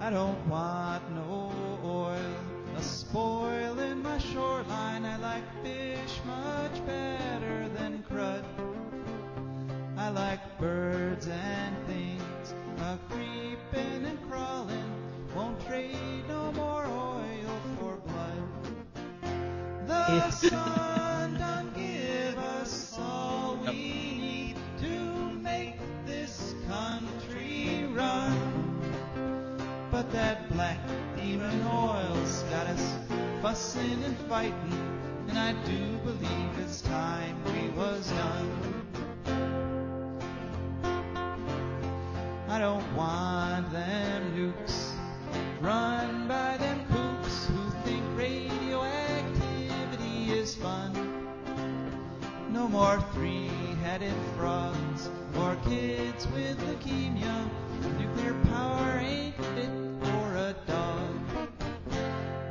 I don't want no oil, a spoil in my shoreline. I like fish much better than crud. I like birds and things, creeping and crawling. Won't trade no more oil for blood. The sun done give us all we need to make this country run. But that black demon oil's got us fussing and fighting, and I do believe it's time we was done. I don't want them nukes run by them kooks who think radioactivity is fun. No more three-headed frogs or kids with leukemia. Nuclear power ain't fit for a dog.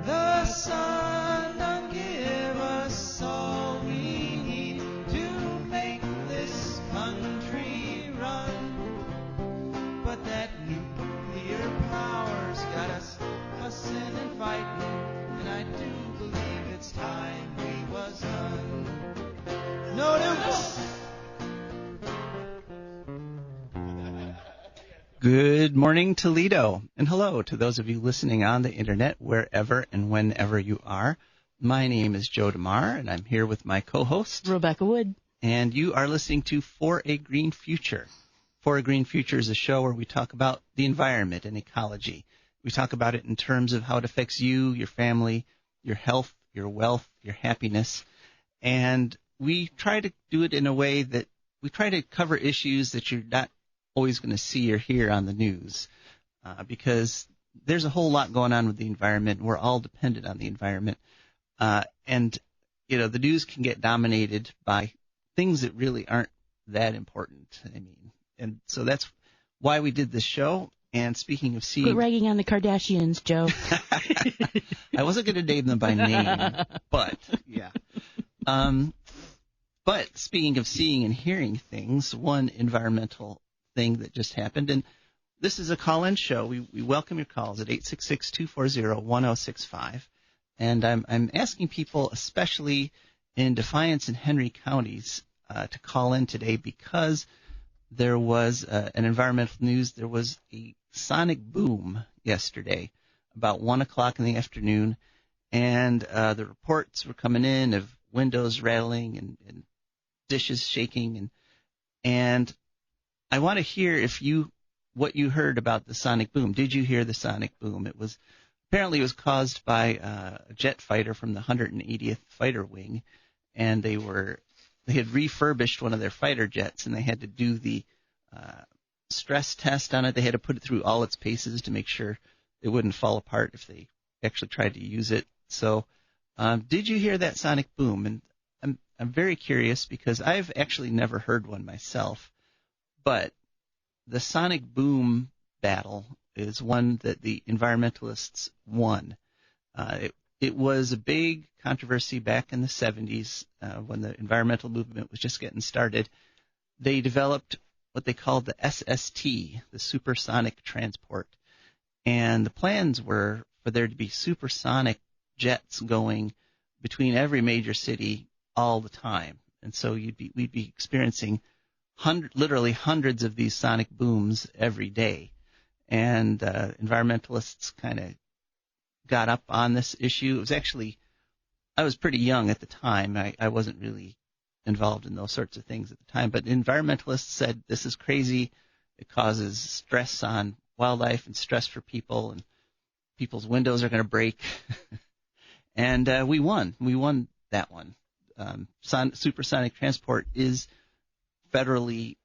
The sun done give us all we need to make this country run. But that nuclear power's got us fussing and fighting, and I do believe it's time we was done. No nukes! Good morning, Toledo, and hello to those of you listening on the internet wherever and whenever you are. My name is Joe DeMare, and I'm here with my co-host, Rebecca Wood. And you are listening to For a Green Future. For a Green Future is a show where we talk about the environment and ecology. We talk about it in terms of how it affects you, your family, your health, your wealth, your happiness. And we try to do it in a way that we try to cover issues that you're not always going to see or hear on the news, because there's a whole lot going on with the environment. We're all dependent on the environment. And, the news can get dominated by things that really aren't that important. And so that's why we did this show. And speaking of seeing... Quit ragging on the Kardashians, Joe. I wasn't going to name them by name, but, yeah. But speaking of seeing and hearing things, one environmental thing that just happened, and this is a call-in show. We welcome your calls at 866-240-1065. And I'm asking people, especially in Defiance and Henry counties, to call in today because there was an environmental news. There was a sonic boom yesterday, about 1 o'clock in the afternoon, and the reports were coming in of windows rattling and dishes shaking, and I want to hear what you heard about the sonic boom. Did you hear the sonic boom? Apparently it was caused by a jet fighter from the 180th Fighter Wing, and they had refurbished one of their fighter jets, and they had to do the stress test on it. They had to put it through all its paces to make sure it wouldn't fall apart if they actually tried to use it. So, did you hear that sonic boom? And I'm very curious because I've actually never heard one myself. But the sonic boom battle is one that the environmentalists won. It was a big controversy back in the 70s when the environmental movement was just getting started. They developed what they called the SST, the supersonic transport. And the plans were for there to be supersonic jets going between every major city all the time. And so we'd be experiencing literally hundreds of these sonic booms every day. And environmentalists kind of got up on this issue. It was actually, I was pretty young at the time. I wasn't really involved in those sorts of things at the time. But environmentalists said, this is crazy. It causes stress on wildlife and stress for people, and people's windows are going to break. And we won. We won that one. Supersonic transport is federally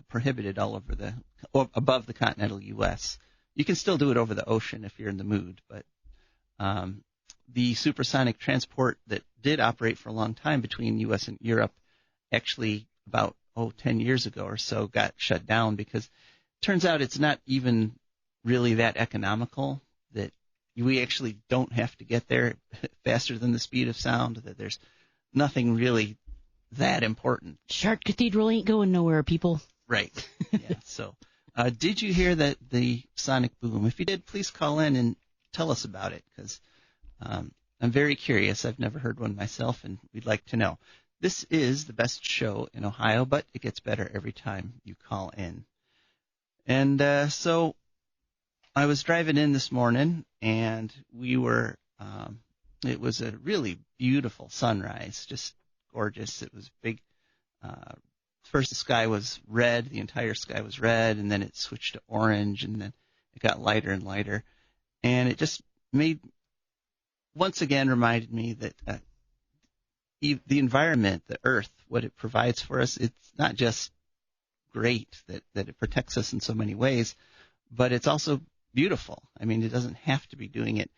prohibited all over above the continental U.S. You can still do it over the ocean if you're in the mood, but the supersonic transport that did operate for a long time between U.S. and Europe actually about 10 years ago or so got shut down because it turns out it's not even really that economical, that we actually don't have to get there faster than the speed of sound, that there's nothing really that important. Shark Cathedral ain't going nowhere, people. Right. Yeah. So Did you hear the sonic boom? If you did, please call in and tell us about it, because I'm very curious. I've never heard one myself, and we'd like to know. This is the best show in Ohio, but it gets better every time you call in. And so I was driving in this morning, and we were it was a really beautiful sunrise, just gorgeous. It was big. First, the sky was red. The entire sky was red, and then it switched to orange, and then it got lighter and lighter. And it just once again reminded me that the environment, the earth, what it provides for us, it's not just great that it protects us in so many ways, but it's also beautiful. I mean, it doesn't have to be doing it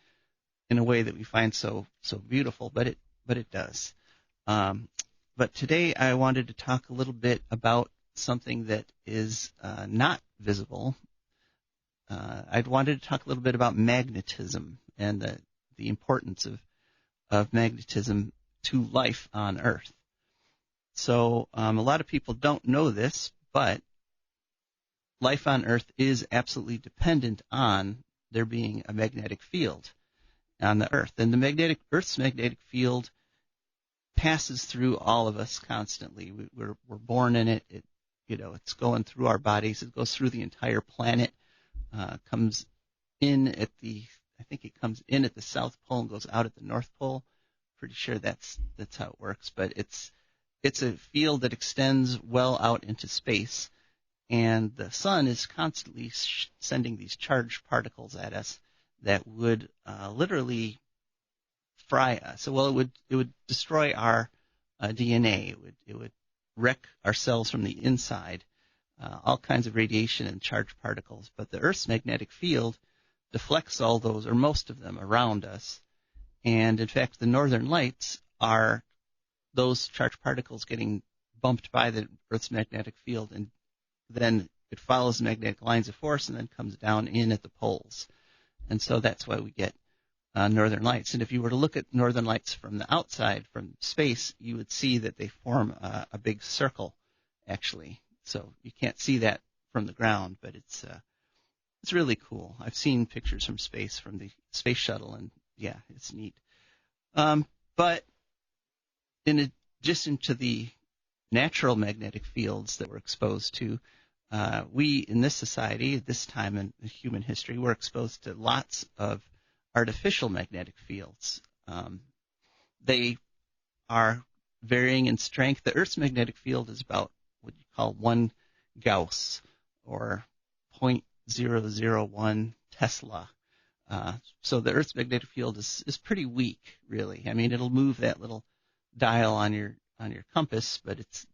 in a way that we find so beautiful, but it does. But today I wanted to talk a little bit about something that is not visible. I wanted to talk a little bit about magnetism and the importance of magnetism to life on Earth. So a lot of people don't know this, but life on Earth is absolutely dependent on there being a magnetic field on the Earth. And the Earth's magnetic field passes through all of us constantly. We're born in it. It's going through our bodies. It goes through the entire planet. Comes in at it comes in at the South Pole and goes out at the North Pole. Pretty sure that's how it works. But it's a field that extends well out into space, and the sun is constantly sending these charged particles at us that would literally fry us. Well, it would destroy our DNA. It would wreck our cells from the inside. All kinds of radiation and charged particles. But the Earth's magnetic field deflects all those, or most of them, around us. And in fact, the northern lights are those charged particles getting bumped by the Earth's magnetic field, and then it follows the magnetic lines of force and then comes down in at the poles. And so that's why we get northern lights. And if you were to look at northern lights from the outside, from space, you would see that they form a big circle, actually. So you can't see that from the ground, but it's really cool. I've seen pictures from space, from the space shuttle, and yeah, it's neat. But in addition to the natural magnetic fields that we're exposed to, we in this society, at this time in human history, we're exposed to lots of artificial magnetic fields. They are varying in strength. The Earth's magnetic field is about what you call 1 Gauss, or 0.001 Tesla. So the Earth's magnetic field is pretty weak, really. I mean, it'll move that little dial on your compass, but it's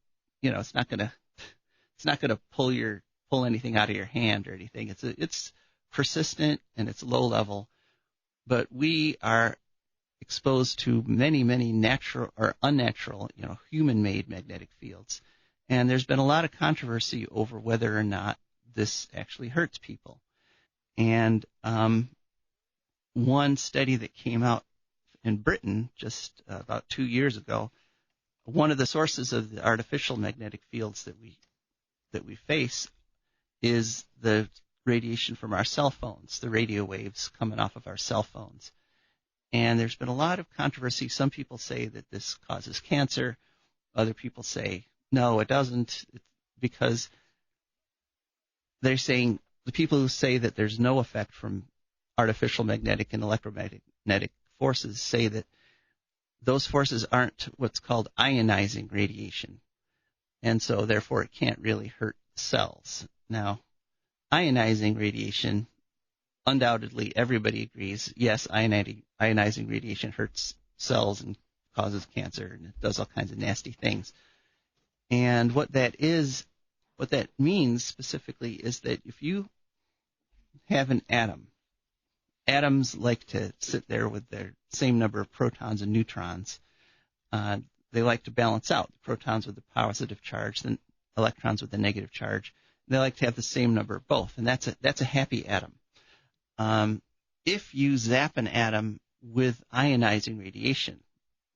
not gonna pull anything out of your hand or anything. It's persistent and it's low level, but we are exposed to many natural or unnatural, human-made magnetic fields. And there's been a lot of controversy over whether or not this actually hurts people. And one study that came out in Britain just about 2 years ago, one of the sources of the artificial magnetic fields that we face is the radiation from our cell phones, the radio waves coming off of our cell phones. And there's been a lot of controversy. Some people say that this causes cancer. Other people say, no, it doesn't, because they're saying, the people who say that there's no effect from artificial magnetic and electromagnetic forces say that those forces aren't what's called ionizing radiation, and so therefore it can't really hurt cells. Now, ionizing radiation, undoubtedly everybody agrees, yes, ionizing radiation hurts cells and causes cancer, and it does all kinds of nasty things. And what that means specifically is that if you have an atom, atoms like to sit there with their same number of protons and neutrons. They like to balance out, the protons with the positive charge, the electrons with the negative charge. They like to have the same number of both, and that's a happy atom. If you zap an atom with ionizing radiation,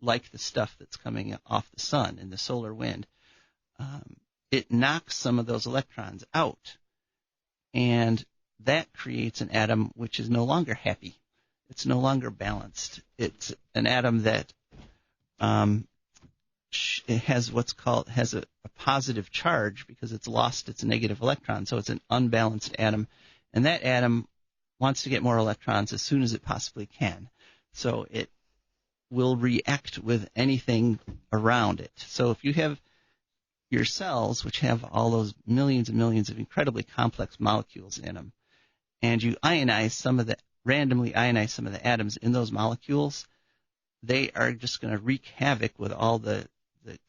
like the stuff that's coming off the sun and the solar wind, it knocks some of those electrons out. and that creates an atom which is no longer happy. It's no longer balanced. It's an atom that it has a positive charge because it's lost its negative electron, so it's an unbalanced atom, and that atom wants to get more electrons as soon as it possibly can. So it will react with anything around it. So if you have your cells, which have all those millions and millions of incredibly complex molecules in them, and you randomly ionize some of the atoms in those molecules, they are just going to wreak havoc with all the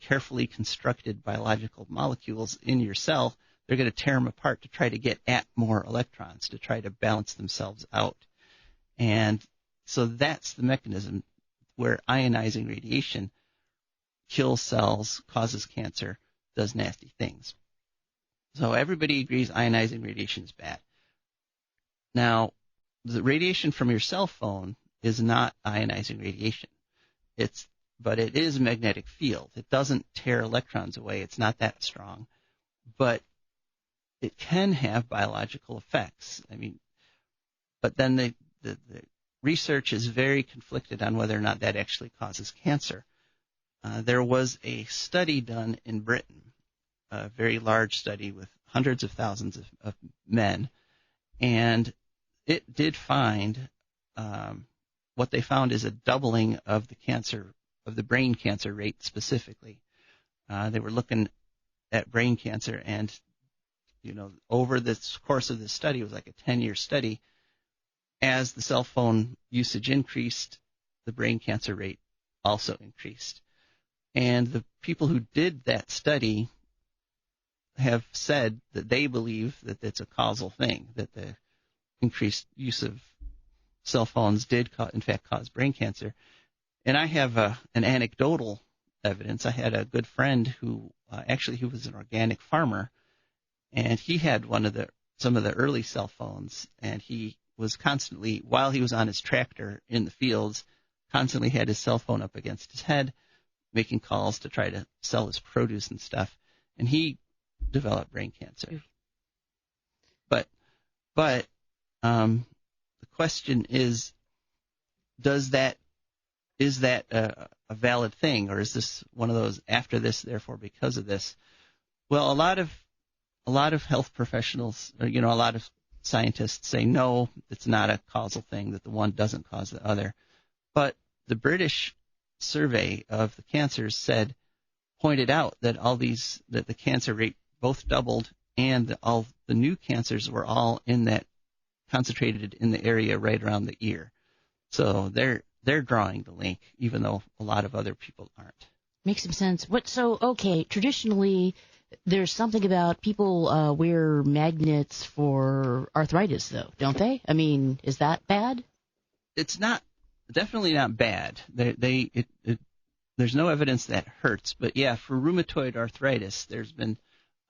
carefully constructed biological molecules in your cell. They're going to tear them apart to try to get at more electrons, to try to balance themselves out. And so that's the mechanism where ionizing radiation kills cells, causes cancer, does nasty things. So everybody agrees ionizing radiation is bad. Now, the radiation from your cell phone is not ionizing radiation. But it is a magnetic field. It doesn't tear electrons away. It's not that strong. But it can have biological effects. But then the research is very conflicted on whether or not that actually causes cancer. There was a study done in Britain, a very large study with hundreds of thousands of men, and it did find what they found is a doubling of the brain cancer rate specifically. They were looking at brain cancer, and over the course of this study, it was like a 10-year study. As the cell phone usage increased, the brain cancer rate also increased. And the people who did that study have said that they believe that it's a causal thing, that the increased use of cell phones did in fact cause brain cancer. And I have an anecdotal evidence. I had a good friend who was an organic farmer, and he had some of the early cell phones, and he was constantly, while he was on his tractor in the fields, constantly had his cell phone up against his head, making calls to try to sell his produce and stuff, and he developed brain cancer. But the question is that a valid thing, or is this one of those after this, therefore because of this? Well, a lot of health professionals, a lot of scientists say no, it's not a causal thing, that the one doesn't cause the other. But the British survey of the cancers pointed out that that the cancer rate both doubled, and all the new cancers were all concentrated in the area right around the ear. So they're drawing the link, even though a lot of other people aren't. Makes some sense. Traditionally, there's something about people wear magnets for arthritis, though, don't they? Is that bad? It's definitely not bad. There's no evidence that hurts, but yeah, for rheumatoid arthritis, there's been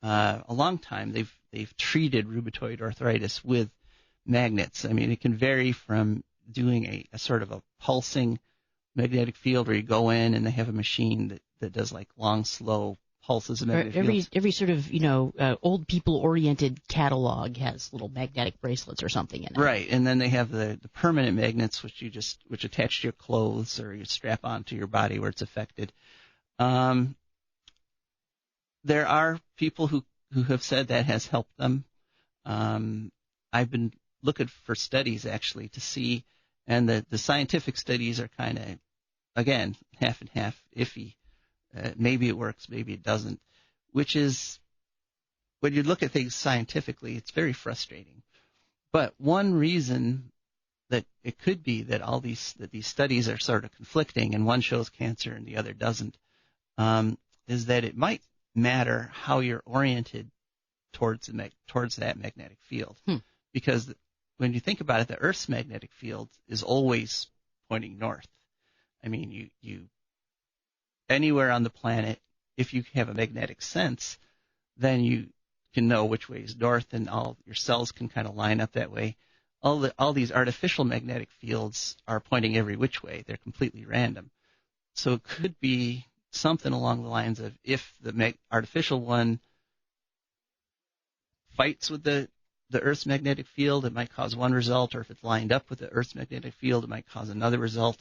a long time they've treated rheumatoid arthritis with magnets. It can vary from doing a sort of a pulsing magnetic field where you go in and they have a machine that does like long, slow pulses of magnetic fields. Every sort of, old people-oriented catalog has little magnetic bracelets or something in it. Right, and then they have the permanent magnets which attach to your clothes or you strap onto your body where it's affected. There are people who have said that has helped them. I've been looking for studies actually to see, and the scientific studies are kind of, again, half and half iffy. Maybe it works, maybe it doesn't, which is, when you look at things scientifically, it's very frustrating. But one reason that it could be that these studies are sort of conflicting and one shows cancer and the other doesn't, is that it might matter how you're oriented towards that magnetic field. Because when you think about it, the Earth's magnetic field is always pointing north. You anywhere on the planet, if you have a magnetic sense, then you can know which way is north, and all your cells can kind of line up that way. All these artificial magnetic fields are pointing every which way. They're completely random. So it could be something along the lines of, if the artificial one fights with the the Earth's magnetic field, it might cause one result, or if it's lined up with the Earth's magnetic field, it might cause another result.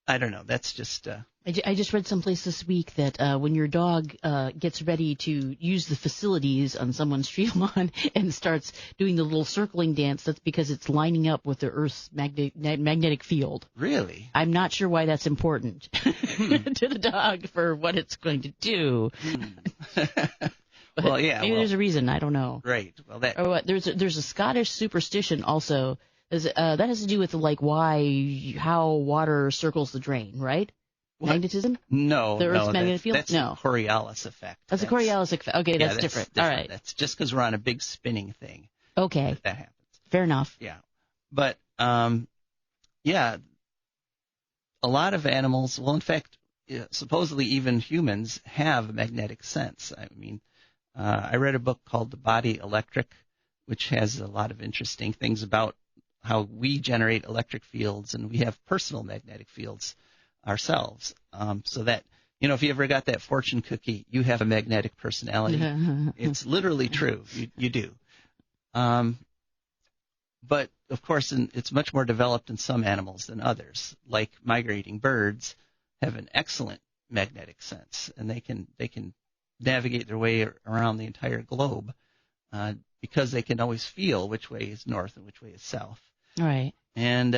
I don't know. That's just... I just read someplace this week that when your dog gets ready to use the facilities on someone's tree lawn and starts doing the little circling dance, that's because it's lining up with the Earth's magnetic field. Really? I'm not sure why that's important to the dog for what it's going to do. Well, yeah. Maybe there's a reason. I don't know. Right. Well, that. Or what? There's a Scottish superstition also. That has to do with how water circles the drain, right? What? Magnetism? No, the Earth's magnetic field? That's no. the Coriolis effect. That's a Coriolis effect. Okay, yeah, that's different. All right. That's just because we're on a big spinning thing. Okay. That happens. Fair enough. Yeah. But, yeah, a lot of animals, well, in fact, supposedly even humans have a magnetic sense. I mean, I read a book called The Body Electric, which has a lot of interesting things about how we generate electric fields, and we have personal magnetic fields ourselves. So that, if you ever got that fortune cookie, you have a magnetic personality. It's literally true. You do. But, of course, it's much more developed in some animals than others. Like migrating birds have an excellent magnetic sense, and they can navigate their way around the entire globe because they can always feel which way is north and which way is south. All right. And,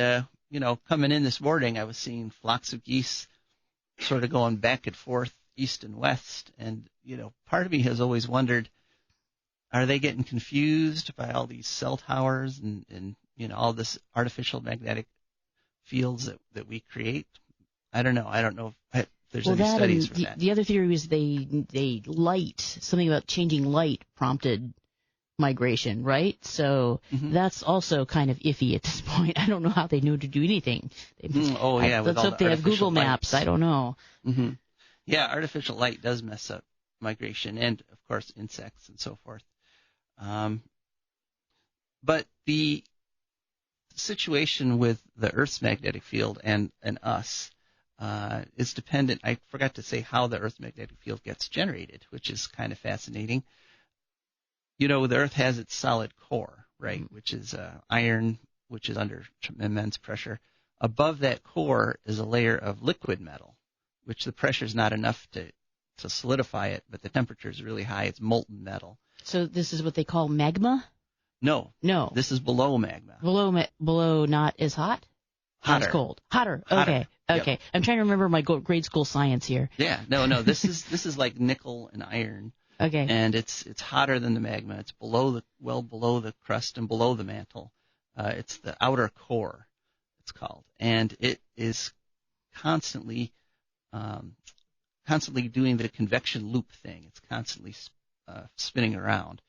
coming in this morning, I was seeing flocks of geese sort of going back and forth, east and west. And, part of me has always wondered, are they getting confused by all these cell towers and all this artificial magnetic fields that we create? I don't know. I don't know if there's any studies for that. The other theory was something about changing light prompted migration, right? So that's also kind of iffy at this point. I don't know how they know to do anything. Let's hope they have Google Maps. Lights. I don't know. Mm-hmm. Yeah, artificial light does mess up migration and, of course, insects and so forth. But the situation with the Earth's magnetic field and us is dependent. I forgot to say how the Earth's magnetic field gets generated, which is kind of fascinating. The Earth has its solid core, right, which is iron, which is under immense pressure. Above that core is a layer of liquid metal, which the pressure is not enough to solidify it, but the temperature is really high. It's molten metal. So this is what they call magma? No. This is below magma. Below not as hot? Hotter. Not as cold. Hotter. Okay. Yep. Okay. I'm trying to remember my grade school science here. Yeah. No. This is like nickel and iron. Okay. And it's hotter than the magma. It's below the crust and below the mantle. It's the outer core, it's called, and it is constantly doing the convection loop thing. It's constantly spinning around,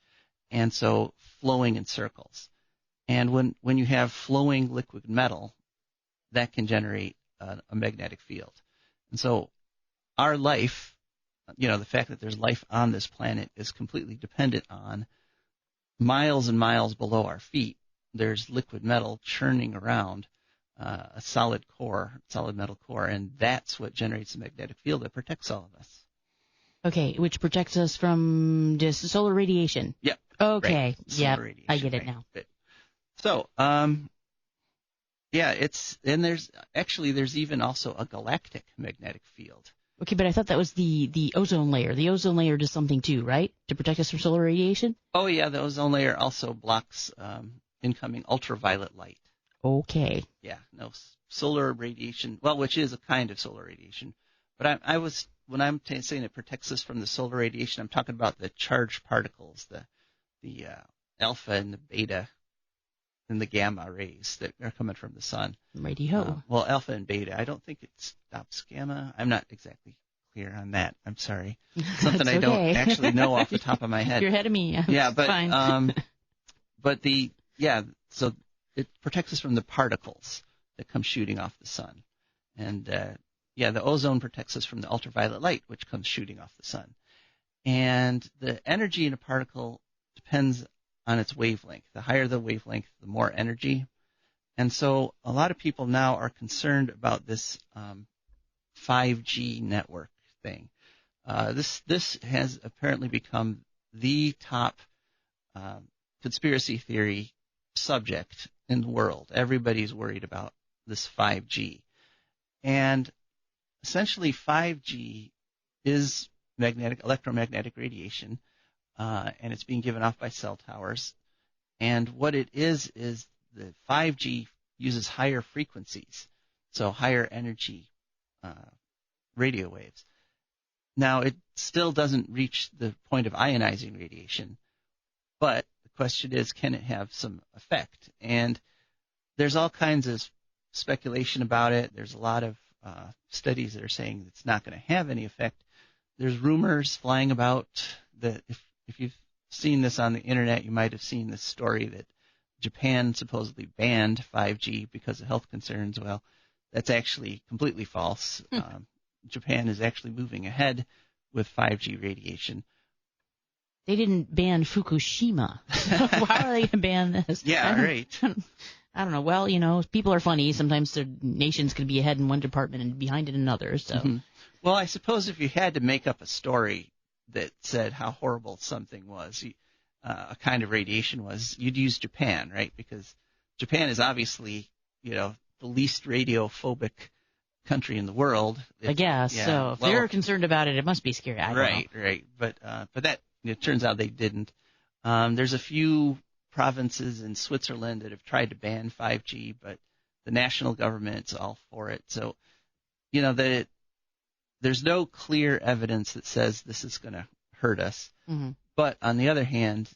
and so flowing in circles. And when you have flowing liquid metal, that can generate a magnetic field. And so our life, the fact that there's life on this planet is completely dependent on miles and miles below our feet. There's liquid metal churning around a solid metal core, and that's what generates the magnetic field that protects all of us. Okay, which protects us from just solar radiation. Yep. Okay. Right. Yep. Radiation, I get it right. now. Good. So, there's even also a galactic magnetic field. Okay, but I thought that was the ozone layer. The ozone layer does something too, right? To protect us from solar radiation? Oh, yeah, the ozone layer also blocks incoming ultraviolet light. Okay. Yeah, no, solar radiation, well, which is a kind of solar radiation. But when I'm saying it protects us from the solar radiation, I'm talking about the charged particles, the alpha and the beta and the gamma rays that are coming from the sun. Radio. Well, alpha and beta. I don't think it stops gamma. I'm not exactly clear on that. I'm sorry. Something I don't actually know off the top of my head. You're ahead of me. Yeah, but fine. so it protects us from the particles that come shooting off the sun, and the ozone protects us from the ultraviolet light which comes shooting off the sun, and the energy in a particle depends on its wavelength. The higher the wavelength, the more energy. And so a lot of people now are concerned about this 5G network thing. This has apparently become the top conspiracy theory subject in the world. Everybody's worried about this 5G. And essentially 5G is electromagnetic radiation, and it's being given off by cell towers. And what it is the 5G uses higher frequencies, so higher energy radio waves. Now, it still doesn't reach the point of ionizing radiation, but the question is, can it have some effect? And there's all kinds of speculation about it. There's a lot of studies that are saying it's not going to have any effect. There's rumors flying about that if you've seen this on the internet, you might have seen this story that Japan supposedly banned 5G because of health concerns. Well, that's actually completely false. Japan is actually moving ahead with 5G radiation. They didn't ban Fukushima. Why are they going to ban this? Yeah, right. I don't know. Well, people are funny. Sometimes their nations can be ahead in one department and behind in another. So, Well, I suppose if you had to make up a story that said how horrible something was, a kind of radiation was, you'd use Japan, right? Because Japan is obviously, the least radiophobic country in the world. I guess. Yeah, so if they're concerned about it, it must be scary. I don't know. Right. But that it turns out they didn't. There's a few provinces in Switzerland that have tried to ban 5G, but the national government's all for it. So, there's no clear evidence that says this is going to hurt us. Mm-hmm. But on the other hand,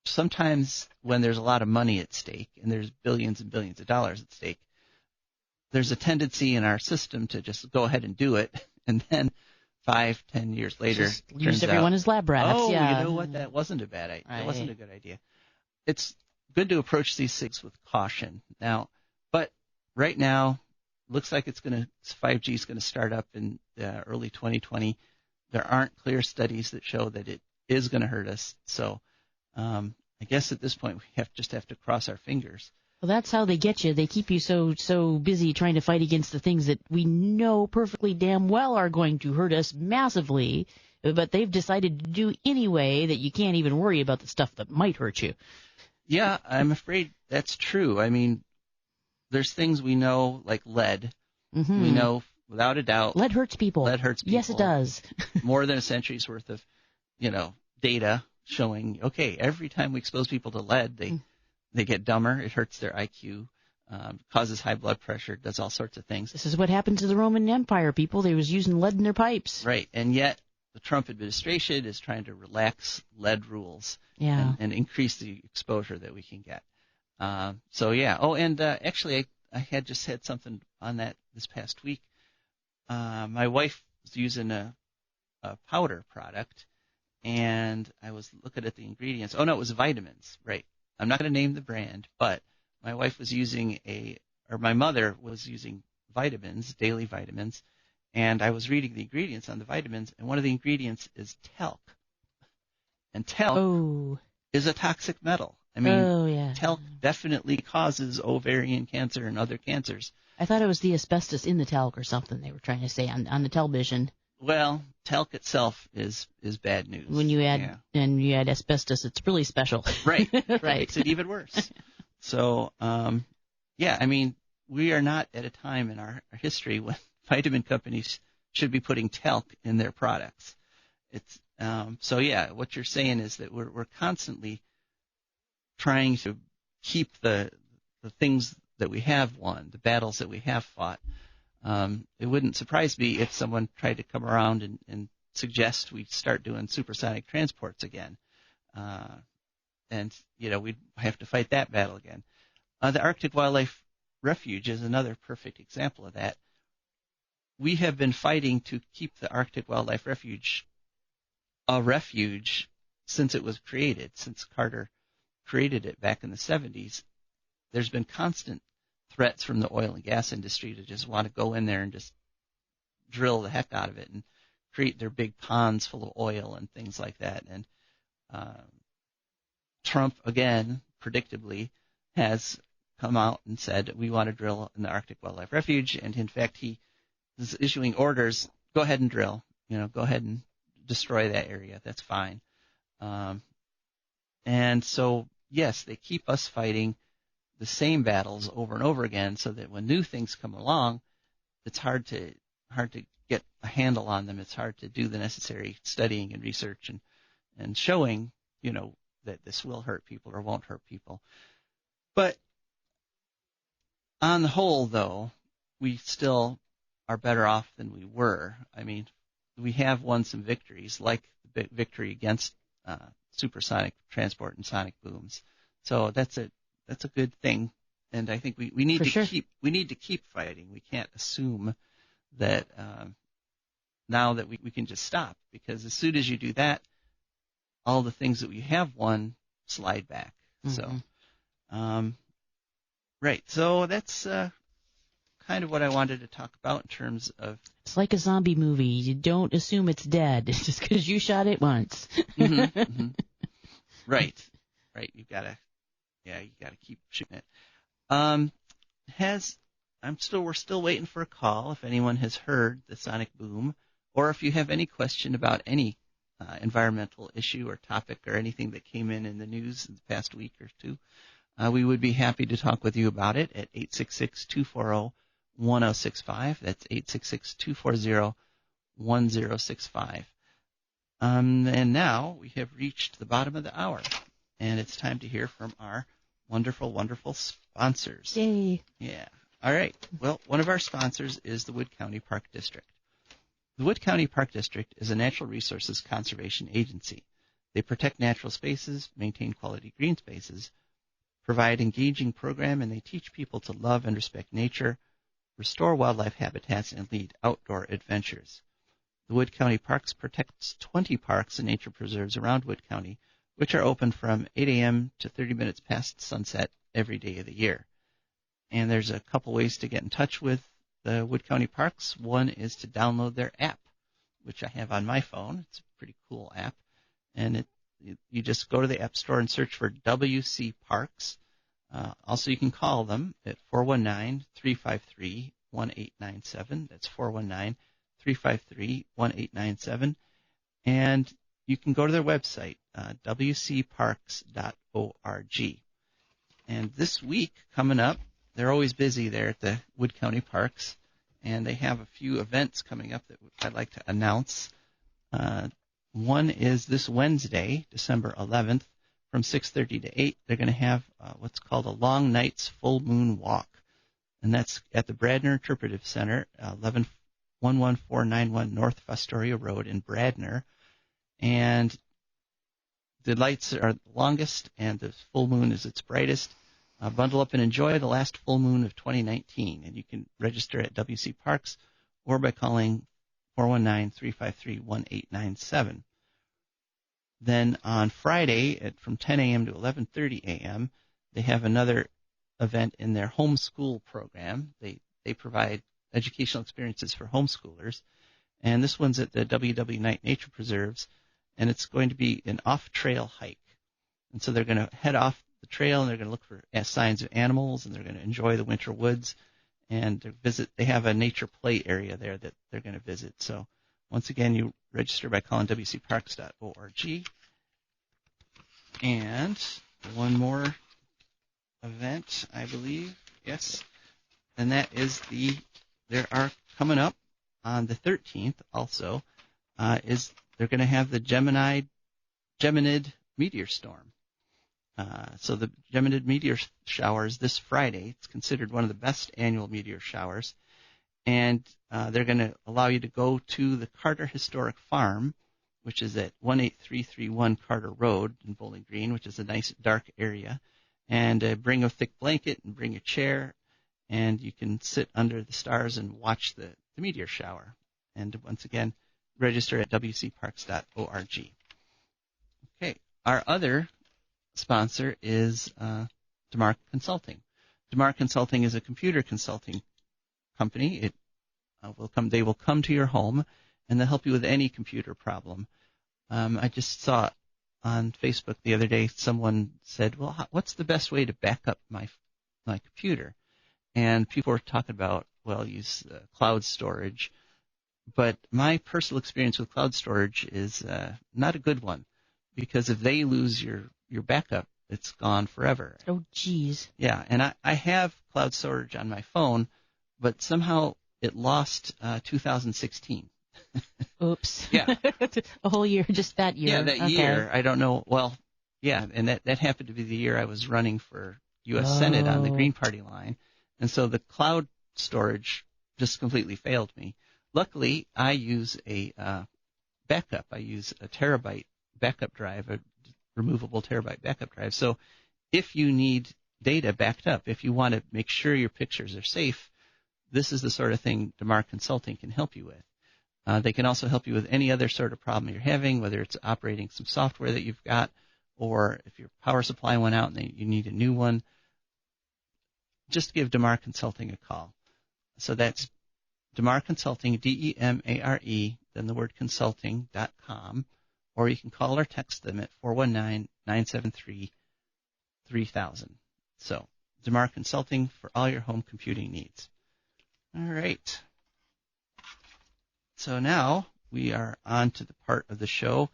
sometimes when there's a lot of money at stake and there's billions and billions of dollars at stake, there's a tendency in our system to just go ahead and do it, and then 5-10 years later, just use everyone as lab rats. Oh, yeah. you know what? That wasn't a bad idea. Right. That wasn't a good idea. It's good to approach these things with caution. Now, but right now, looks like 5G is going to start up in early 2020. There aren't clear studies that show that it is going to hurt us. So, I guess at this point we have to cross our fingers. Well, that's how they get you. They keep you so busy trying to fight against the things that we know perfectly damn well are going to hurt us massively, but they've decided to do anyway that you can't even worry about the stuff that might hurt you. Yeah, I'm afraid that's true. I mean, there's things we know like lead. Mm-hmm. We know without a doubt. Lead hurts people. Yes, it does. More than a century's worth of, data showing, okay, every time we expose people to lead, they get dumber. It hurts their IQ, causes high blood pressure, does all sorts of things. This is what happened to the Roman Empire, people. They was using lead in their pipes. Right, and yet the Trump administration is trying to relax lead rules and increase the exposure that we can get. Actually, I had just had something on that this past week. My wife was using a powder product, and I was looking at the ingredients. Oh, no, it was vitamins, right. I'm not going to name the brand, but my mother was using vitamins, daily vitamins, and I was reading the ingredients on the vitamins, and one of the ingredients is talc. And talc is a toxic metal. I mean, talc definitely causes ovarian cancer and other cancers. I thought it was the asbestos in the talc or something they were trying to say on the television. Well, talc itself is bad news. When you add you add asbestos, it's really special. Right. Right. It makes it even worse. So, I mean, we are not at a time in our history when vitamin companies should be putting talc in their products. It's what you're saying is that we're constantly trying to keep the things that we have won, the battles that we have fought. It wouldn't surprise me if someone tried to come around and suggest we start doing supersonic transports again. We'd have to fight that battle again. The Arctic Wildlife Refuge is another perfect example of that. We have been fighting to keep the Arctic Wildlife Refuge a refuge since it was created, since Carter created it back in the 70s. There's been constant threats from the oil and gas industry to just want to go in there and just drill the heck out of it and create their big ponds full of oil and things like that. And Trump, again, predictably, has come out and said, we want to drill in the Arctic Wildlife Refuge. And in fact, he is issuing orders, go ahead and drill, go ahead and destroy that area. That's fine. And so, yes, they keep us fighting the same battles over and over again, so that when new things come along, it's hard to get a handle on them. It's hard to do the necessary studying and research and showing, that this will hurt people or won't hurt people. But on the whole, though, we still are better off than we were. I mean, we have won some victories, like the victory against supersonic transport and sonic booms. So that's a good thing, and I think we need to keep fighting. We can't assume that now that we can just stop, because as soon as you do that, all the things that we have won slide back. Mm-hmm. So, right. So that's kind of what I wanted to talk about in terms of. It's like a zombie movie. You don't assume it's dead just because you shot it once. Mm-hmm, mm-hmm. Right. You gotta keep shooting it. We're still waiting for a call. If anyone has heard the sonic boom, or if you have any question about any environmental issue or topic or anything that came in the news in the past week or two, we would be happy to talk with you about it at 866-240-1065. That's 866-240-1065. And now we have reached the bottom of the hour, and it's time to hear from our wonderful, wonderful sponsors. Yay. Yeah. All right. Well, one of our sponsors is the Wood County Park District. The Wood County Park District is a natural resources conservation agency. They protect natural spaces, maintain quality green spaces, provide engaging program, and they teach people to love and respect nature, restore wildlife habitats, and lead outdoor adventures. The Wood County Parks protects 20 parks and nature preserves around Wood County, which are open from 8 a.m. to 30 minutes past sunset every day of the year. And there's a couple ways to get in touch with the Wood County Parks. One is to download their app, which I have on my phone. It's a pretty cool app. And you just go to the App Store and search for WC Parks. Also, you can call them at 419-353-1897. That's 419-353-1897. And you can go to their website, wcparks.org. And this week coming up, they're always busy there at the Wood County Parks, and they have a few events coming up that I'd like to announce. One is this Wednesday, December 11th, from 6:30 to 8. They're going to have what's called a Long Nights Full Moon Walk, and that's at the Bradner Interpretive Center, 11491 North Fostoria Road in Bradner. And the lights are the longest, and the full moon is its brightest. Bundle up and enjoy the last full moon of 2019, and you can register at WC Parks or by calling 419-353-1897. Then on Friday from 10 a.m. to 11:30 a.m., they have another event in their homeschool program. They provide educational experiences for homeschoolers, and this one's at the WW Knight Nature Preserves, and it's going to be an off-trail hike. And so they're going to head off the trail, and they're going to look for signs of animals, and they're going to enjoy the winter woods, and they have a nature play area there that they're going to visit. So once again, you register by calling wcparks.org. And one more event, I believe, yes, and that is there are coming up on the 13th also, they're going to have the Geminid meteor storm. So the Geminid meteor showers this Friday. It's considered one of the best annual meteor showers. And they're going to allow you to go to the Carter Historic Farm, which is at 18331 Carter Road in Bowling Green, which is a nice dark area. And bring a thick blanket and bring a chair, and you can sit under the stars and watch the meteor shower. And once again, register at wcparks.org. Okay, our other sponsor is DeMare Consulting. DeMare Consulting is a computer consulting company. They will come to your home, and they'll help you with any computer problem. I just saw on Facebook the other day, someone said, well, what's the best way to back up my computer? And people were talking about, well, use cloud storage. But my personal experience with cloud storage is not a good one, because if they lose your your backup, it's gone forever. Oh, geez. Yeah, and I have cloud storage on my phone, but somehow it lost 2016. Oops. Yeah. A whole year, just that year. Yeah, that year. I don't know. Well, yeah, and that happened to be the year I was running for U.S. Senate on the Green Party line. And so the cloud storage just completely failed me. Luckily, I use a backup. I use a terabyte backup drive, a removable terabyte backup drive. So if you need data backed up, if you want to make sure your pictures are safe, this is the sort of thing DeMare Consulting can help you with. They can also help you with any other sort of problem you're having, whether it's operating some software that you've got, or if your power supply went out and you need a new one. Just give DeMare Consulting a call. So that's DeMare Consulting, DEMARE, then the word consulting.com, or you can call or text them at 419-973-3000. So DeMare Consulting for all your home computing needs. All right. So now we are on to the part of the show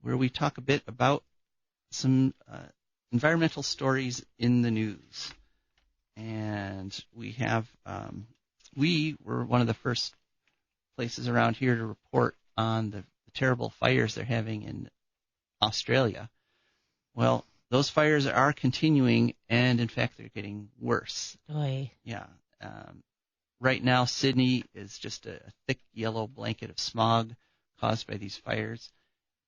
where we talk a bit about some environmental stories in the news. And we have, we were one of the first places around here to report on the terrible fires they're having in Australia. Well, those fires are continuing, and in fact, they're getting worse. Oy. Yeah. Right now, Sydney is just a thick yellow blanket of smog caused by these fires.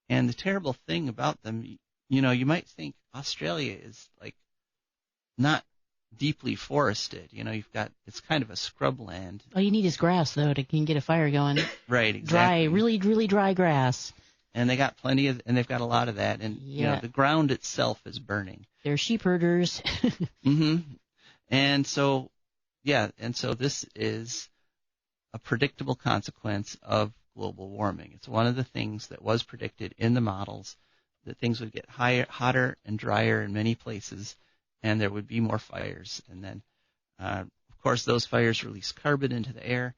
And the terrible thing about them, you know, you might think Australia is like not deeply forested. You know, it's kind of a scrubland. All you need is grass, though, to can get a fire going. Right, exactly. Dry, really, really dry grass. And they've got a lot of that. And, you know, the ground itself is burning. They're sheep herders. Mm-hmm. And so this is a predictable consequence of global warming. It's one of the things that was predicted in the models, that things would get hotter and drier in many places, and there would be more fires. And then, of course, those fires release carbon into the air,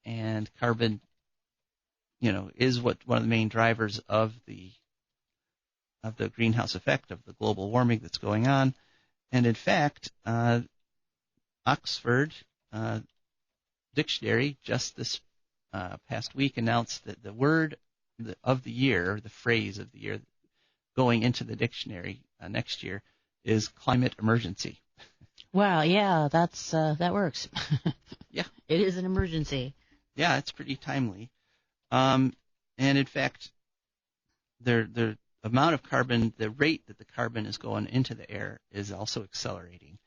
and carbon, you know, is one of the main drivers of the greenhouse effect of the global warming that's going on. And in fact, Oxford Dictionary just this past week announced that the word of the year, the phrase of the year, going into the dictionary next year is climate emergency. Wow, yeah, that works. Yeah. It is an emergency. Yeah, it's pretty timely. And in fact, the amount of carbon, the rate that the carbon is going into the air is also accelerating.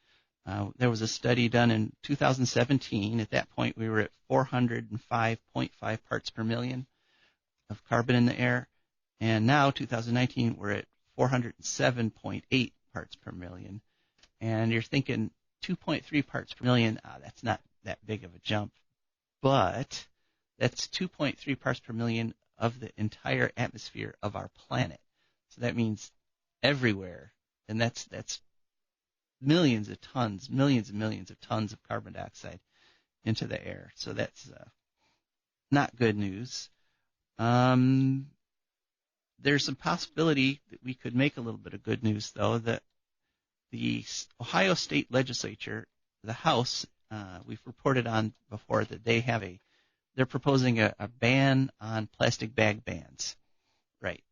There was a study done in 2017. At that point, we were at 405.5 parts per million of carbon in the air. And now, 2019, we're at 407.8 parts per million. And you're thinking 2.3 parts per million, that's not that big of a jump. But that's 2.3 parts per million of the entire atmosphere of our planet. So that means everywhere. And that's millions and millions of tons of carbon dioxide into the air. So that's not good news. There's some possibility that we could make a little bit of good news, though, that the Ohio State Legislature, the House, we've reported on before that they're proposing a ban on plastic bag bans. Right.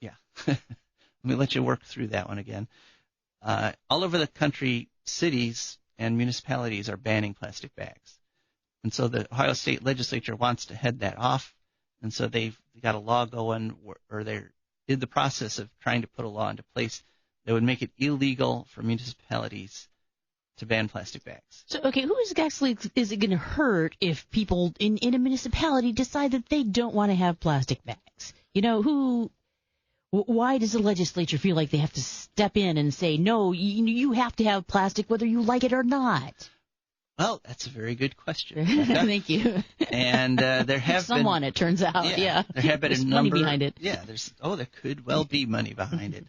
Yeah. Let me let you work through that one again. All over the country, cities and municipalities are banning plastic bags. And so the Ohio State Legislature wants to head that off. And so they've got a law going, or they're in the process of trying to put a law into place that would make it illegal for municipalities to ban plastic bags. So, okay, who exactly is it going to hurt if people in a municipality decide that they don't want to have plastic bags? You know, why does the legislature feel like they have to step in and say, no, you have to have plastic whether you like it or not? Well, that's a very good question. Thank you. And there have someone, it turns out, yeah. There have been there's a number. Money behind it. Yeah, there could well be money behind it,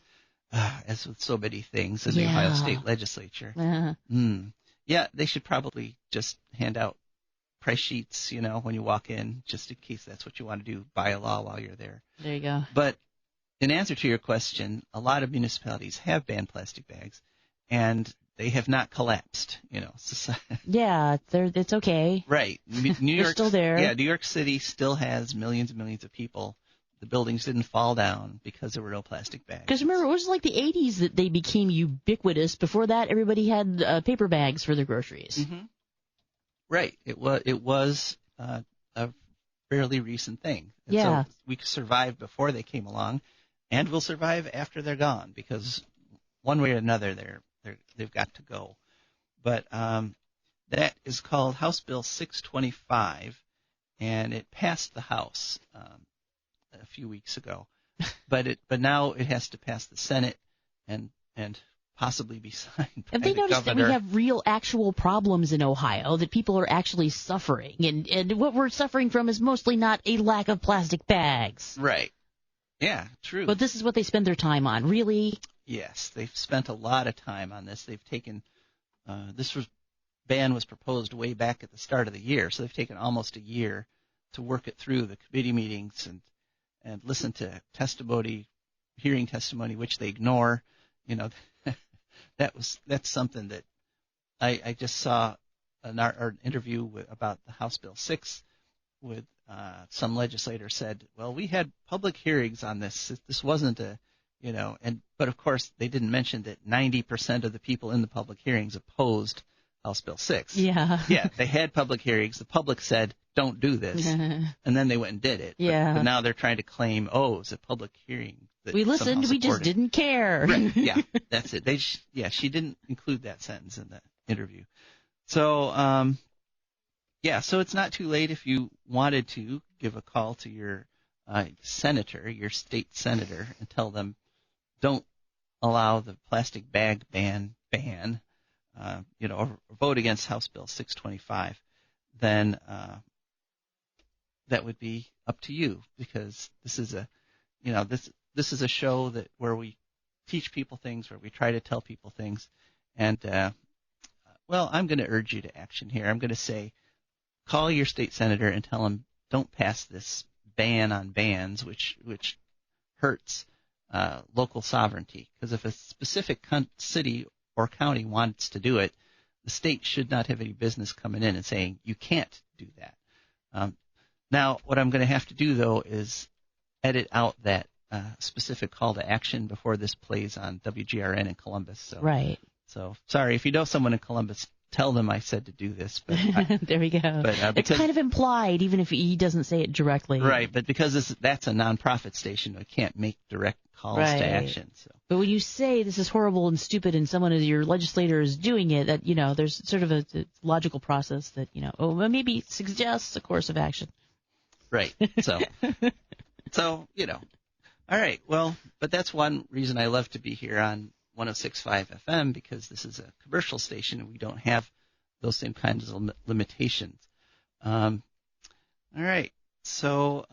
as with so many things in the Ohio State Legislature. Yeah, they should probably just hand out price sheets, you know, when you walk in, just in case that's what you want to do, buy a law while you're there. There you go. But in answer to your question, a lot of municipalities have banned plastic bags, and they have not collapsed. Yeah, it's okay. Right. New York still there. Yeah, New York City still has millions and millions of people. The buildings didn't fall down because there were no plastic bags. Because remember, it was like the 80s that they became ubiquitous. Before that, everybody had paper bags for their groceries. Mm-hmm. Right. It was a fairly recent thing. And yeah. So we survived before they came along, and we'll survive after they're gone, because one way or another they've got to go. But that is called House Bill 625, and it passed the House a few weeks ago. But now it has to pass the Senate and possibly be signed by Have they the noticed governor. that we have real, actual problems in Ohio, that people are actually suffering? And what we're suffering from is mostly not a lack of plastic bags. Right. Yeah, true. But this is what they spend their time on. Really? Yes, they've spent a lot of time on this. They've taken ban was proposed way back at the start of the year, so they've taken almost a year to work it through the committee meetings and listen to hearing testimony, which they ignore. That's something that I just saw an interview about the House Bill 6 with some legislator said, well, we had public hearings on this. This wasn't but of course they didn't mention that 90% of the people in the public hearings opposed House Bill 6. Yeah. Yeah, they had public hearings. The public said, don't do this. And then they went and did it. Yeah. But now they're trying to claim, it's a public hearing. That we listened, we just didn't care. Right. Yeah, that's it. She didn't include that sentence in the interview. So, so it's not too late if you wanted to give a call to your senator, your state senator, and tell them, don't allow the plastic bag ban, or vote against House Bill 625, then that would be up to you, because this is this is a show where we teach people things, where we try to tell people things, and I'm going to urge you to action here. I'm going to say, call your state senator and tell him, don't pass this ban on bans, which hurts local sovereignty. Because if a specific city or county wants to do it, the state should not have any business coming in and saying you can't do that. Now, what I'm going to have to do, though, is edit out that specific call to action before this plays on WGRN in Columbus. So, right. So sorry, if you know someone in Columbus, tell them I said to do this. But there we go. But, it's kind of implied, even if he doesn't say it directly. Right, but because that's a nonprofit station, we can't make direct calls to action. So. But when you say this is horrible and stupid, and someone of your legislator is doing it, that there's sort of a logical process that maybe suggests a course of action. Right. So all right. Well, but that's one reason I love to be here on 106.5 FM, because this is a commercial station and we don't have those same kinds of limitations. All right. So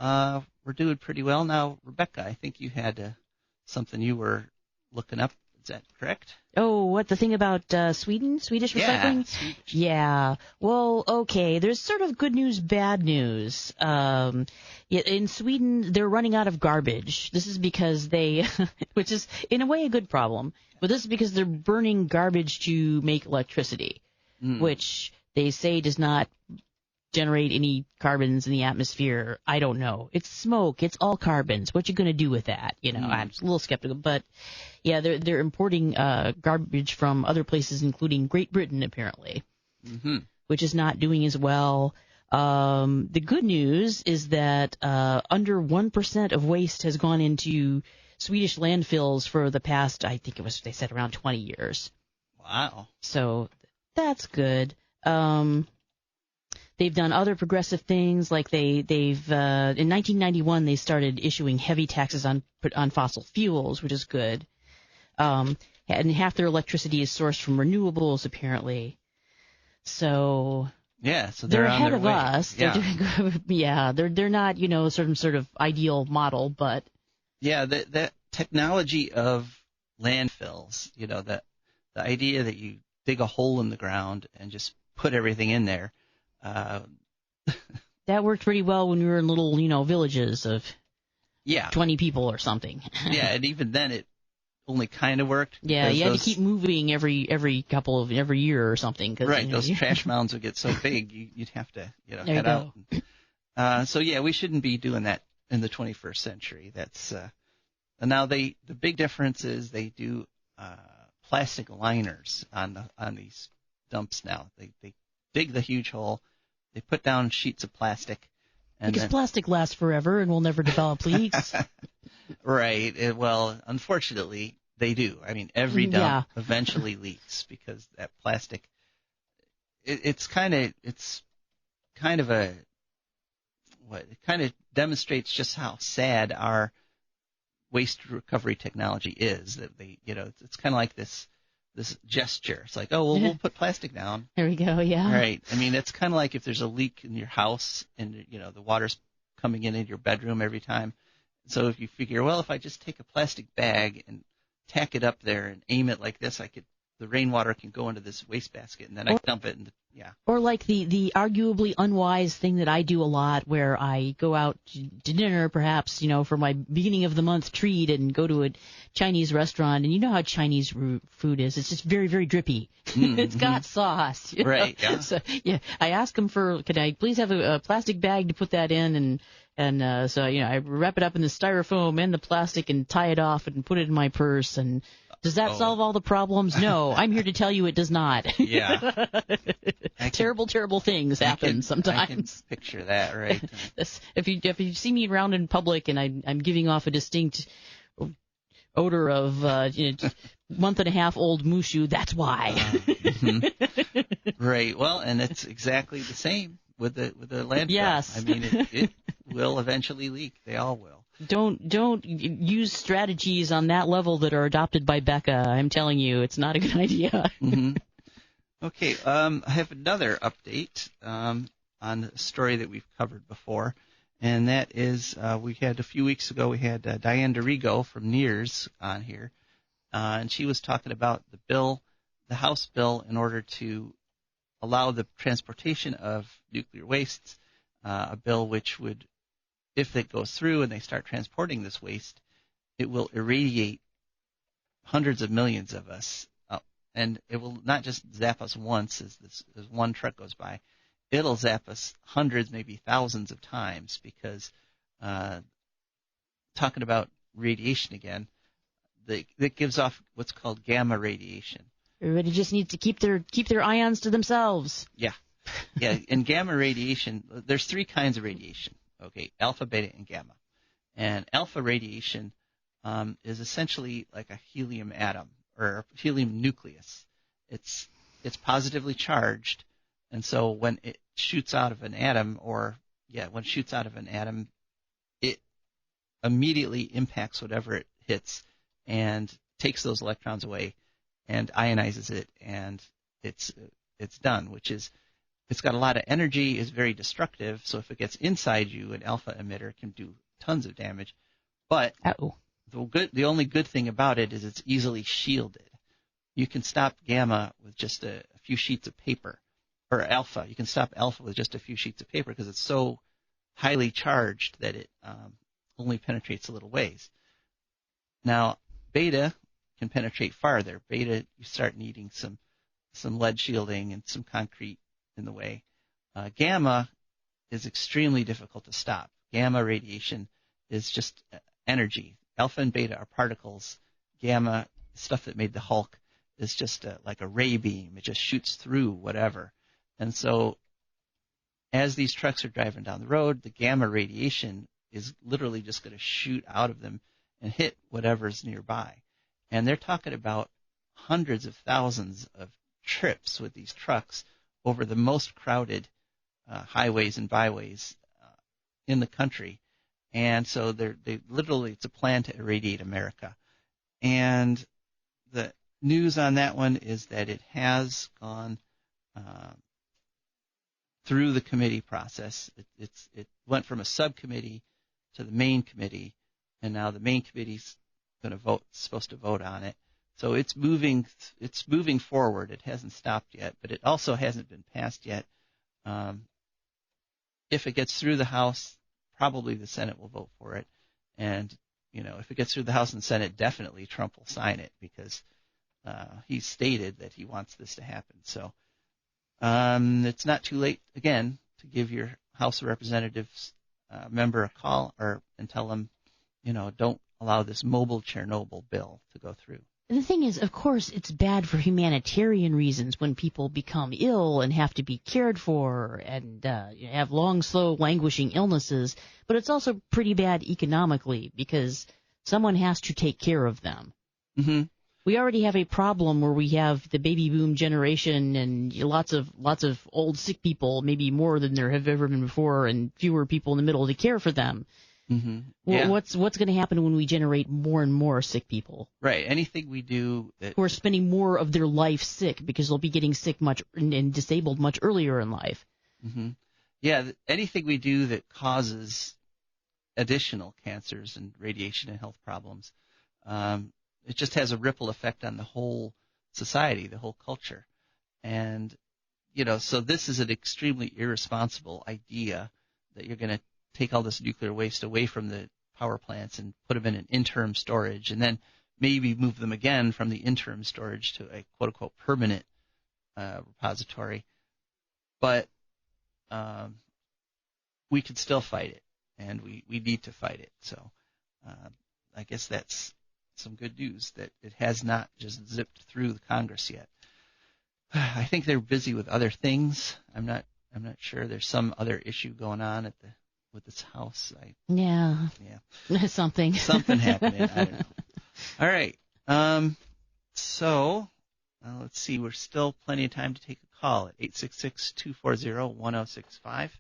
we're doing pretty well now. Rebecca, I think you had something you were looking up. Is that correct? Oh, what, the thing about Swedish recycling? Swedish. Yeah. Well, okay. There's sort of good news, bad news. In Sweden, they're running out of garbage. This is because which is in a way a good problem, but this is because they're burning garbage to make electricity, which they say does not generate any carbons in the atmosphere. I don't know. It's smoke. It's all carbons. What you going to do with that? I'm a little skeptical, but yeah, they're importing garbage from other places, including Great Britain, apparently, which is not doing as well. The good news is that under 1% of waste has gone into Swedish landfills for the past, I think they said around 20 years. Wow. So that's good. They've done other progressive things, like they've in 1991 they started issuing heavy taxes on fossil fuels, which is good. And half their electricity is sourced from renewables, apparently. So yeah, so they're on ahead their of way. us. Yeah. They're doing, yeah, they're not sort of ideal model, but yeah, that technology of landfills, the idea that you dig a hole in the ground and just put everything in there. That worked pretty well when we were in little, villages of Yeah. 20 people or something. Yeah, and even then it only kind of worked. Yeah, you had to keep moving every year or something. Right, those trash mounds would get so big, you'd have to head out. So yeah, we shouldn't be doing that in the 21st century. That's now the big difference is they do plastic liners on these dumps now. They dig the huge hole, they put down sheets of plastic, and because plastic lasts forever and will never develop leaks. Right. Well, unfortunately, they do. I mean, every dump eventually leaks because that plastic. It kind of demonstrates just how sad our waste recovery technology is. That it's kind of like this gesture. It's like, oh, well, we'll put plastic down. There we go. Yeah. Right. I mean, it's kind of like if there's a leak in your house and the water's coming in your bedroom every time. So if you figure, well, if I just take a plastic bag and tack it up there and aim it like this, the rainwater can go into this wastebasket, and then I dump it. Or like the arguably unwise thing that I do a lot, where I go out to dinner, perhaps, for my beginning of the month treat, and go to a Chinese restaurant, and you know how Chinese food is. It's just very, very drippy. Mm-hmm. It's got sauce. Right. Yeah. So I ask them can I please have a plastic bag to put that in, and so I wrap it up in the styrofoam and the plastic and tie it off and put it in my purse. And does that solve all the problems? No, I'm here to tell you it does not. Yeah. Terrible things happen sometimes. I can picture that, right? If you see me around in public and I'm giving off a distinct odor of month-and-a-half-old mushu, that's why. Mm-hmm. Right. Well, and it's exactly the same with the landfill. Yes. I mean, it will eventually leak. They all will. Don't use strategies on that level that are adopted by Becca. I'm telling you, it's not a good idea. Mm-hmm. Okay, I have another update on a story that we've covered before, and that is a few weeks ago we had Diane DeRigo from NEARS on here, and she was talking about the House bill in order to allow the transportation of nuclear wastes, a bill which would, if it goes through and they start transporting this waste, it will irradiate hundreds of millions of us. And it will not just zap us once as one truck goes by. It'll zap us hundreds, maybe thousands of times because talking about radiation again, that gives off what's called gamma radiation. Everybody just needs to keep their ions to themselves. Yeah. Yeah, in gamma radiation, there's three kinds of radiation. Okay, alpha, beta, and gamma. And alpha radiation is essentially like a helium atom or a helium nucleus. It's positively charged, and so when it shoots out of an atom, it immediately impacts whatever it hits and takes those electrons away and ionizes it, and it's done, which is it's got a lot of energy, is very destructive, so if it gets inside you, an alpha emitter can do tons of damage. But the only good thing about it is it's easily shielded. You can stop gamma with just a few sheets of paper, or alpha. You can stop alpha with just a few sheets of paper because it's so highly charged that it only penetrates a little ways. Now, beta can penetrate farther. Beta, you start needing some lead shielding and some concrete in the way. Gamma is extremely difficult to stop. Gamma radiation is just energy. Alpha and beta are particles. Gamma, stuff that made the Hulk, is just like a ray beam. It just shoots through whatever. And so as these trucks are driving down the road, the gamma radiation is literally just going to shoot out of them and hit whatever's nearby. And they're talking about hundreds of thousands of trips with these trucks over the most crowded highways and byways in the country. And so they literally, it's a plan to irradiate America. And the news on that one is that it has gone through the committee process. It went from a subcommittee to the main committee, and now the main committee's supposed to vote on it. So it's moving forward. It hasn't stopped yet, but it also hasn't been passed yet. If it gets through the House, probably the Senate will vote for it, And, if it gets through the House and Senate, definitely Trump will sign it because he stated that he wants this to happen. So it's not too late, again, to give your House of Representatives member a call and tell them, don't allow this mobile Chernobyl bill to go through. The thing is, of course, it's bad for humanitarian reasons when people become ill and have to be cared for and have long, slow, languishing illnesses. But it's also pretty bad economically because someone has to take care of them. Mm-hmm. We already have a problem where we have the baby boom generation and lots of old sick people, maybe more than there have ever been before, and fewer people in the middle to care for them. Mm-hmm. Yeah. What's going to happen when we generate more and more sick people? Right. Anything we do who are spending more of their life sick because they'll be getting sick much and disabled much earlier in life. Mm-hmm. Yeah. Anything we do that causes additional cancers and radiation and health problems, it just has a ripple effect on the whole society, the whole culture. And, so this is an extremely irresponsible idea that you're going to take all this nuclear waste away from the power plants and put them in an interim storage and then maybe move them again from the interim storage to a quote-unquote permanent repository. But we could still fight it, and we need to fight it. So I guess that's some good news that it has not just zipped through the Congress yet. I think they're busy with other things. I'm not sure. There's some other issue going on with this House. Yeah. Something happening. I don't know. All right. So let's see. We're still plenty of time to take a call at 866-240-1065.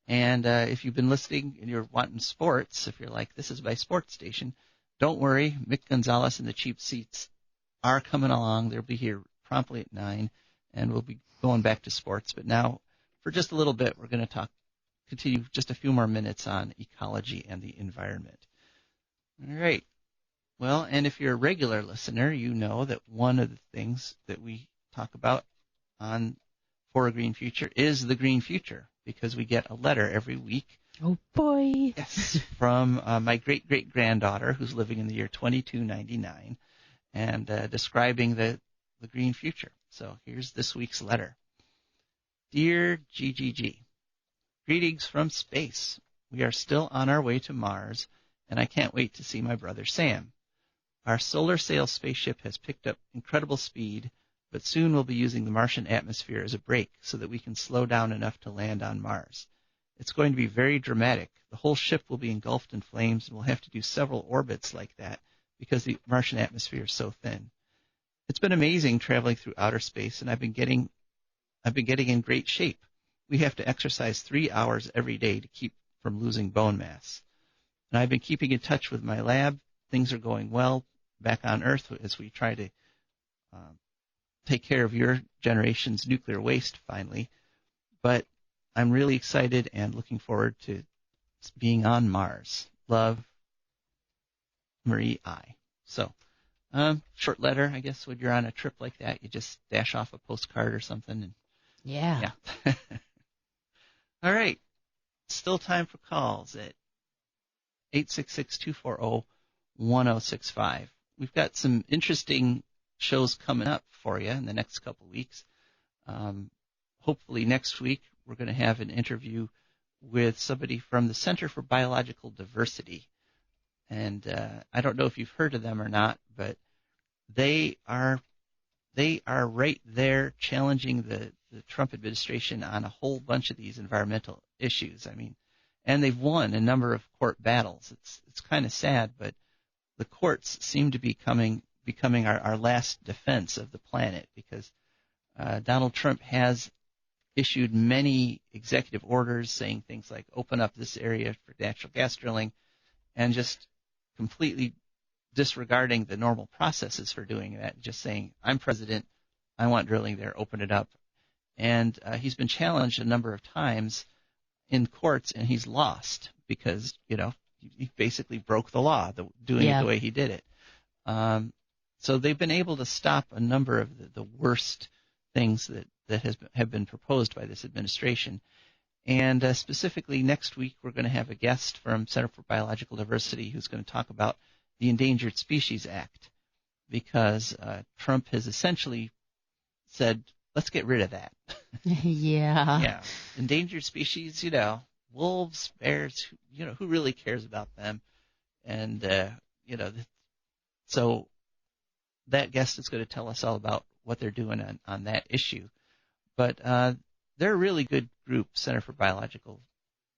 And if you've been listening and you're wanting sports, if you're like, this is my sports station, don't worry. Mick Gonzalez and the Cheap Seats are coming along. They'll be here promptly at 9, and we'll be going back to sports. But now, for just a little bit, we're going to continue just a few more minutes on ecology and the environment. All right. Well, and if you're a regular listener, you know that one of the things that we talk about for a green future is the green future, because we get a letter every week. Oh, boy. Yes, from my great-great-granddaughter, who's living in the year 2299, and describing the green future. So here's this week's letter. Dear GGG, greetings from space. We are still on our way to Mars, and I can't wait to see my brother Sam. Our solar sail spaceship has picked up incredible speed, but soon we'll be using the Martian atmosphere as a brake so that we can slow down enough to land on Mars. It's going to be very dramatic. The whole ship will be engulfed in flames, and we'll have to do several orbits like that because the Martian atmosphere is so thin. It's been amazing traveling through outer space, and I've been getting in great shape. We have to exercise 3 hours every day to keep from losing bone mass. And I've been keeping in touch with my lab. Things are going well back on Earth as we try to take care of your generation's nuclear waste finally. But I'm really excited and looking forward to being on Mars. Love, Marie I. So, short letter, I guess, when you're on a trip like that, you just dash off a postcard or something. And, yeah. All right. Still time for calls at 866-240-1065. We've got some interesting shows coming up for you in the next couple weeks. Hopefully next week we're going to have an interview with somebody from the Center for Biological Diversity. And I don't know if you've heard of them or not, but they are right there challenging the Trump administration on a whole bunch of these environmental issues. I mean, and they've won a number of court battles. It's kind of sad, but the courts seem to be becoming our last defense of the planet, because Donald Trump has issued many executive orders saying things like open up this area for natural gas drilling, and just completely disregarding the normal processes for doing that, just saying, I'm president, I want drilling there, open it up. And he's been challenged a number of times in courts, and he's lost because, he basically broke the law, doing it the way he did it. So they've been able to stop a number of the worst things that have been proposed by this administration. And specifically next week, we're going to have a guest from Center for Biological Diversity who's going to talk about the Endangered Species Act, because Trump has essentially said, let's get rid of that. Yeah. Yeah. Endangered species, wolves, bears, who really cares about them? And, so that guest is going to tell us all about what they're doing on that issue. But they're a really good group, Center for Biological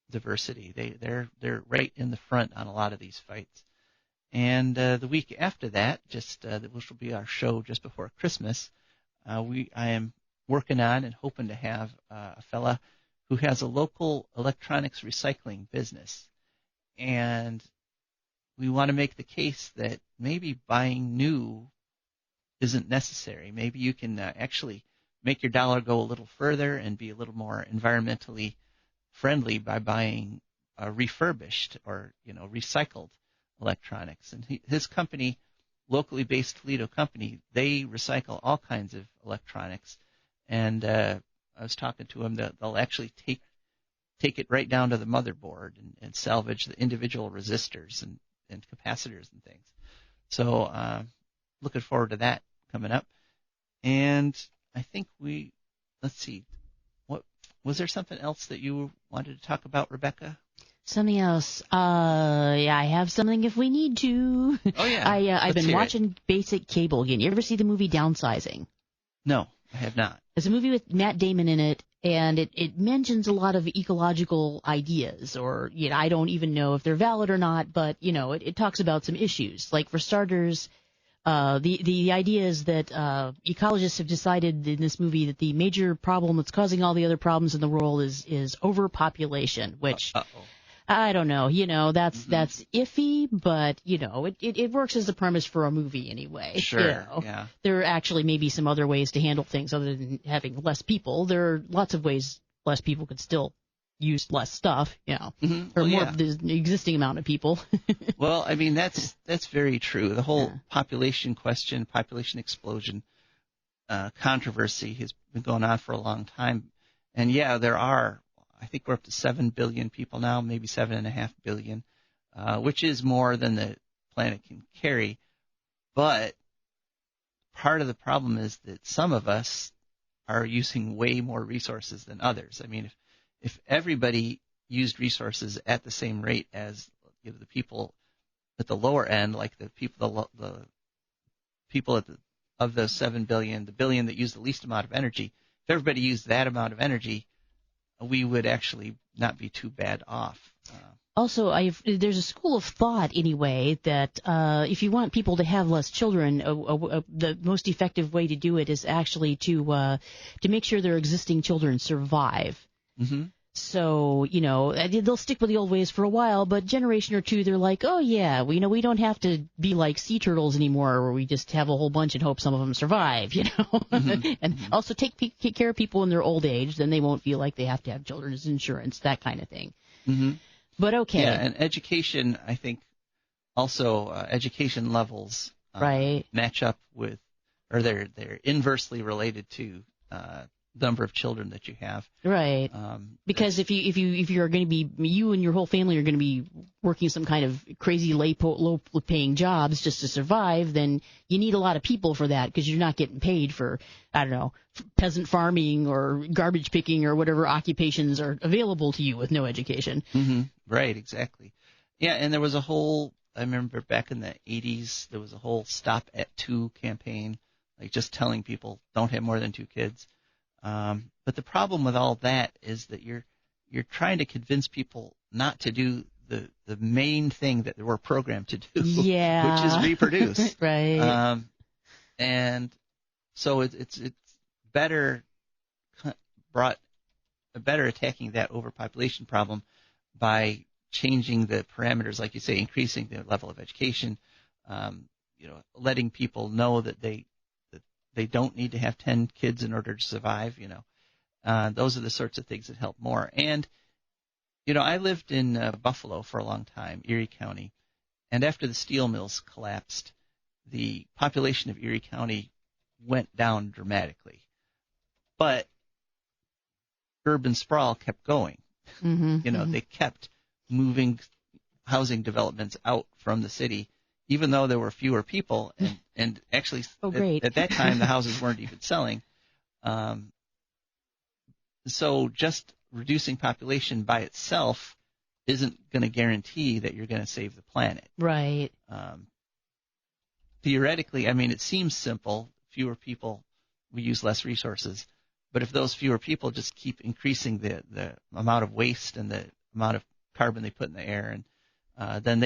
Diversity. They're right in the front on a lot of these fights. And the week after that, which will be our show just before Christmas, I am working on and hoping to have a fella who has a local electronics recycling business. And we want to make the case that maybe buying new isn't necessary. Maybe you can actually make your dollar go a little further and be a little more environmentally friendly by buying refurbished or recycled electronics. And his company, locally based Toledo company, they recycle all kinds of electronics. And I was talking to him that they'll actually take it right down to the motherboard and salvage the individual resistors and capacitors and things. So looking forward to that coming up. And I think let's see, what was there something else that you wanted to talk about, Rebecca? Something else. Yeah, I have something if we need to. Oh, yeah. I've been watching Basic Cable again. You ever see the movie Downsizing? No, I have not. It's a movie with Matt Damon in it, and it mentions a lot of ecological ideas, or I don't even know if they're valid or not, but it talks about some issues. Like, for starters, the idea is that ecologists have decided in this movie that the major problem that's causing all the other problems in the world is overpopulation, which I don't know. That's iffy, but it works as the premise for a movie anyway. Sure. Yeah. There are actually maybe some other ways to handle things other than having less people. There are lots of ways less people could still use less stuff, or more of the existing amount of people. Well, I mean, that's very true. The whole population question, population explosion controversy has been going on for a long time. And there are, I think we're up to 7 billion people now, maybe 7.5 billion, which is more than the planet can carry. But part of the problem is that some of us are using way more resources than others. I mean, if everybody used resources at the same rate as the people at the lower end, like the people of those 7 billion, the billion that use the least amount of energy, if everybody used that amount of energy, we would actually not be too bad off. Also, there's a school of thought anyway that if you want people to have less children, the most effective way to do it is actually to make sure their existing children survive. Mm-hmm. So, they'll stick with the old ways for a while, but generation or two, they're like, oh, yeah, we don't have to be like sea turtles anymore where we just have a whole bunch and hope some of them survive, Mm-hmm. And also take care of people in their old age, then they won't feel like they have to have children's insurance, that kind of thing. Mm-hmm. But okay. Yeah, and education, I think, also education levels right. match up with, or they're inversely related to number of children that you have. Right. Because if you're going to be, you and your whole family are going to be working some kind of crazy low paying jobs just to survive, then you need a lot of people for that because you're not getting paid for, I don't know, peasant farming or garbage picking or whatever occupations are available to you with no education. Mm-hmm. Right, exactly. Yeah, and there was I remember back in the 80s, there was a whole Stop at 2 campaign, like just telling people don't have more than 2 kids. But the problem with all that is that you're trying to convince people not to do the main thing that they were programmed to do, which is reproduce. Right. And so it's better attacking that overpopulation problem by changing the parameters, like you say, increasing the level of education, letting people know that they don't need to have 10 kids in order to survive, Those are the sorts of things that help more. And, I lived in Buffalo for a long time, Erie County, and after the steel mills collapsed, the population of Erie County went down dramatically. But urban sprawl kept going. They kept moving housing developments out from the city, even though there were fewer people. And actually, at that time, the houses weren't even selling. So just reducing population by itself isn't going to guarantee that you're going to save the planet. Right. Theoretically, I mean, it seems simple. Fewer people, we use less resources. But if those fewer people just keep increasing the amount of waste and the amount of carbon they put in the air, and then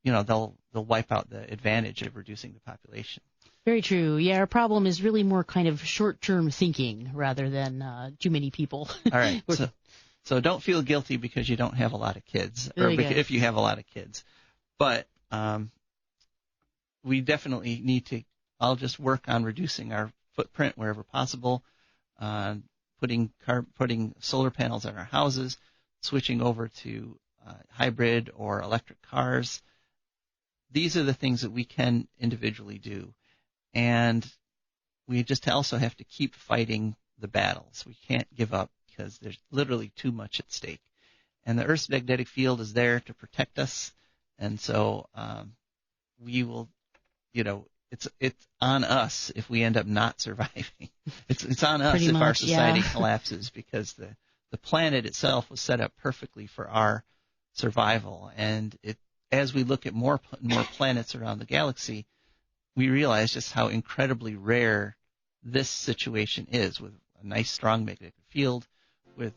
they'll wipe out the advantage of reducing the population. Very true. Yeah, our problem is really more kind of short-term thinking rather than too many people. All right. So don't feel guilty because you don't have a lot of kids, or if you have a lot of kids. But we definitely need to. I'll just work on reducing our footprint wherever possible, putting solar panels on our houses, switching over to hybrid or electric cars. These are the things that we can individually do. And we just also have to keep fighting the battles. We can't give up because there's literally too much at stake. And the Earth's magnetic field is there to protect us. And so we will, it's on us if we end up not surviving. It's on us Pretty if much, our society collapses, because the planet itself was set up perfectly for our survival. And as we look at more planets around the galaxy, we realize just how incredibly rare this situation is, with a nice, strong magnetic field, with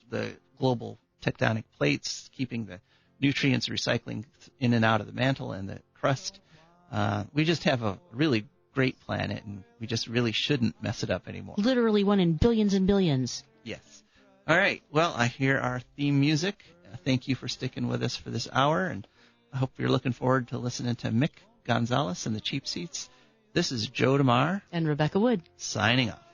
the global tectonic plates keeping the nutrients recycling in and out of the mantle and the crust. We just have a really great planet, and we just really shouldn't mess it up anymore. Literally one in billions and billions. Yes. All right. Well, I hear our theme music. Thank you for sticking with us for this hour, and I hope you're looking forward to listening to Mick Gonzalez and the Cheap Seats. This is Joe DeMare and Rebecca Wood signing off.